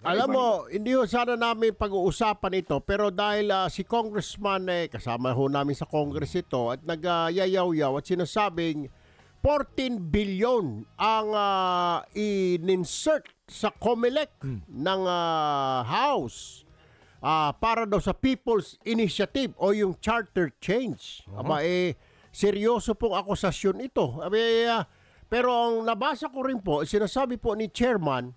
Alam mo, hindi ho sana namin pag-uusapan ito, pero dahil si Congressman, kasama ho namin sa Congress ito, at nag-yayaw-yaw at sinasabing 14 billion ang in-insert sa COMELEC ng House para daw sa People's Initiative o yung charter change. Aba, seryoso pong akusasyon ito. Pero ang nabasa ko rin po, sinasabi po ni Chairman,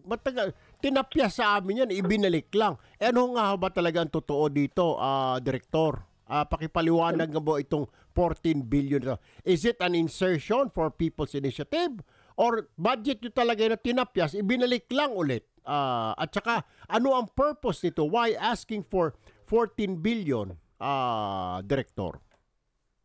matagal, tinapya sa amin yan, ibinalik lang. Ano nga ba talaga ang totoo dito, Direktor? Pakipaliwanag nga po itong 14 billion. Is it an insertion for People's Initiative? Or budget nyo talaga na tinapyas, ibinalik lang ulit? At saka, ano ang purpose nito? Why asking for 14 billion, Direktor?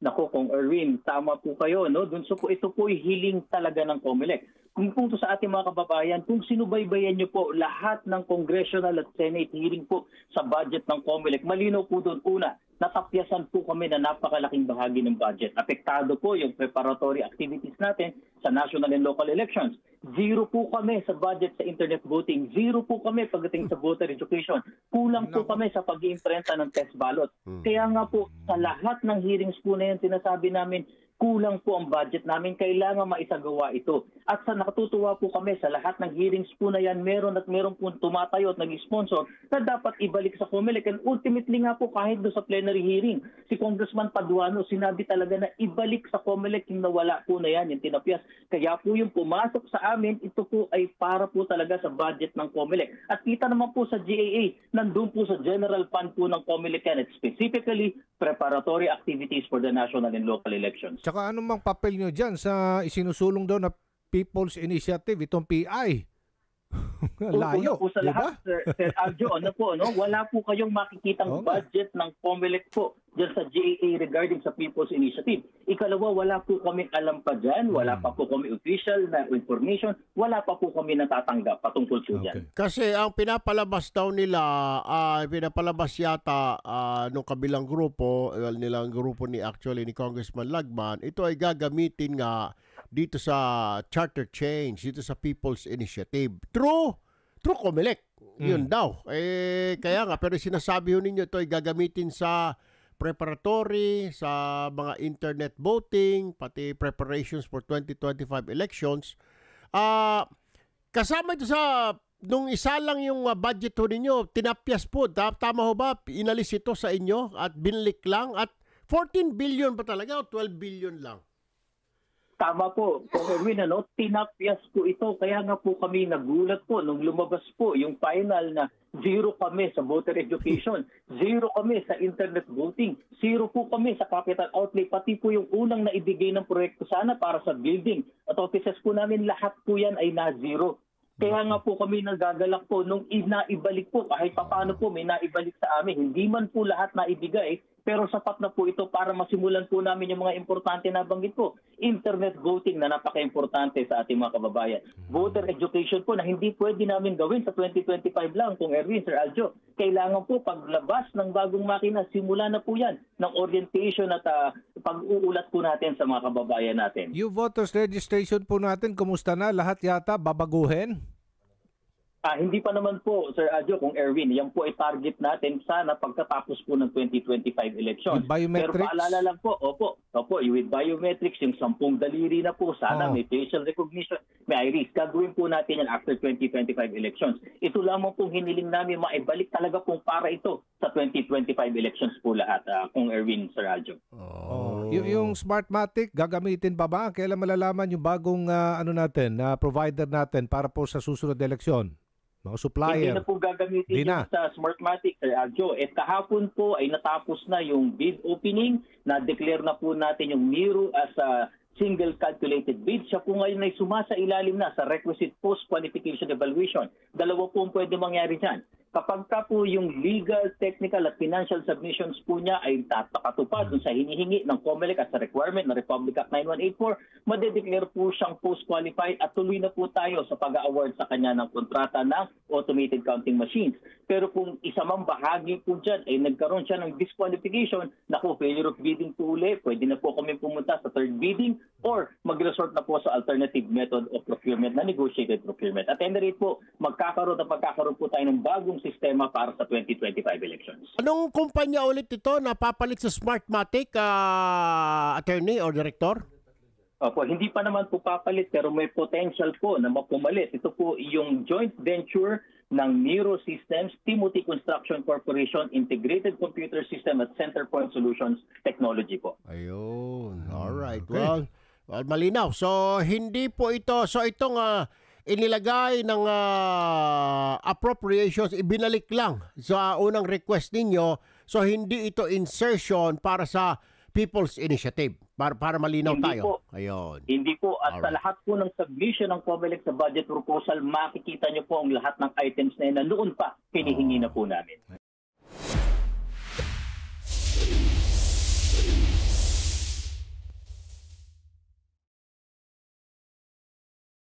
Nako, Kong Erwin, tama po kayo, no? Ito po ay hiling talaga ng COMELEC. Kung punto sa ating mga kababayan, kung sinubaybayan niyo po lahat ng congressional at Senate hearing po sa budget ng COMELEC, malinaw po doon, una, natapyasan po kami na napakalaking bahagi ng budget. Apektado po yung preparatory activities natin sa national and local elections. Zero po kami sa budget sa internet voting. Zero po kami pagdating sa voter education. Kulang po kami sa pag-iimprenta ng test ballot. Kaya nga po, sa lahat ng hearings po na yan, sinasabi namin, kulang po ang budget namin, kailangan maisagawa ito. At sa nakatutuwa po kami sa lahat ng hearings po na yan, meron po tumatayo at nag-sponsor na dapat ibalik sa COMELEC. And ultimately nga po kahit do sa plenary hearing, si Congressman Paduano sinabi talaga na ibalik sa COMELEC yung nawala po na yan, yung tinapyas. Kaya po yung pumasok sa amin, ito po ay para po talaga sa budget ng COMELEC. At kita naman po sa GAA, nandun po sa general fund po ng COMELEC yan, specifically preparatory activities for the national and local elections. Tsaka anong mang papel nyo dyan sa isinusulong daw na People's Initiative, itong PI? Layo, po sa diba? lahat, Sir Aljo, wala po kayong makikitang budget ng COMELEC po dyan sa GAA regarding sa People's Initiative. Ikalawa, wala po kami alam pa dyan, wala pa po kami official na information, wala pa po kami natatanggap patungkol po dyan. Kasi ang pinapalabas daw nila, pinapalabas yata nung kabilang grupo, nilang grupo ni Congressman Lagman, ito ay gagamitin nga dito sa charter change, dito sa People's Initiative. True COMELEC. Yun daw. Kaya nga, pero sinasabi ho ninyo ito ay gagamitin sa preparatory, sa mga internet voting, pati preparations for 2025 elections. Kasama ito sa, nung isa lang yung budget ho ninyo, tinapyas po. Tama ho ba? Inalis ito sa inyo at binlik lang? At 14 billion ba talaga o 12 billion lang? Tama po, Erwin, tinapyas po ito. Kaya nga po kami nagulat po nung lumabas po yung final na zero kami sa voter education, zero kami sa internet voting, zero po kami sa capital outlay, pati po yung unang naibigay ng proyekto sana para sa building at offices po namin, lahat po yan ay na-zero. Kaya nga po kami nagagalak po nung naibalik po, kahit paano po may naibalik sa amin. Hindi man po lahat naibigay, pero sapat na po ito para masimulan po namin yung mga importante na banggit po. Internet voting na napaka-importante sa ating mga kababayan. Voter education po na hindi pwede namin gawin sa 2025 lang, kung Erwin, Sir Aljo. Kailangan po paglabas ng bagong makina, simula na po yan ng orientation at pag-uulat po natin sa mga kababayan natin. Yung voters registration po natin, kumusta na? Lahat yata babaguhin? Hindi pa naman po, Sir Aljo, kung Erwin, yan po ay target natin sana pagkatapos po ng 2025 election. With biometrics? Pero paalala lang po, opo, with biometrics, yung 10 daliri na po, sana may facial recognition, may iris. Gagawin po natin yan after 2025 elections. Ito lamang pong hiniling namin, maibalik talaga pong para ito sa 2025 elections po lahat, kung Erwin, Sir Aljo. Yung Smartmatic, gagamitin pa ba? Kailan malalaman yung bagong provider natin para po sa susunod na eleksyon? Mga supplier. Hindi na po gagamitin yung sa Smartmatic, Sir Aljo. Kahapon po ay natapos na yung bid opening, na-declare na po natin yung Miro as a single calculated bid. Siya po ngayon ay sumasa ilalim na sa requisite post-qualification evaluation. Dalawa po ang pwede mangyari dyan. Kapag ka po yung legal, technical at financial submissions po niya ay nakatupad dun sa hinihingi ng COMELEC at sa requirement ng Republic Act 9184, madedeclare po siyang post-qualified at tuloy na po tayo sa pag-award sa kanya ng kontrata ng automated counting machines. Pero kung isa mang bahagi po dyan ay nagkaroon siya ng disqualification, naku, failure of bidding po uli, pwede na po kami pumunta sa third bidding or mag-resort na po sa alternative method of procurement na negotiated procurement. At any rate po, magkakaroon po tayo ng bagong sistema para sa 2025 elections. Anong kumpanya ulit ito napapalit sa Smartmatic, attorney or director? Opo, hindi pa naman po papalit pero may potential po na mapumalit. Ito po yung joint venture ng Nero Systems, Timothy Construction Corporation, Integrated Computer System at Centerpoint Solutions Technology po. Ayun. Alright. Okay. Well, malinaw. So, hindi po ito. So, itong inilagay ng appropriations, ibinalik lang sa unang request ninyo. So, hindi ito insertion para sa People's Initiative. Para malinaw Hindi tayo. po. Ayun. Hindi po. At sa Alright. lahat po ng submission ng COMELEC sa budget proposal, makikita niyo po ang lahat ng items na yun na noon pa hinihingi na po namin.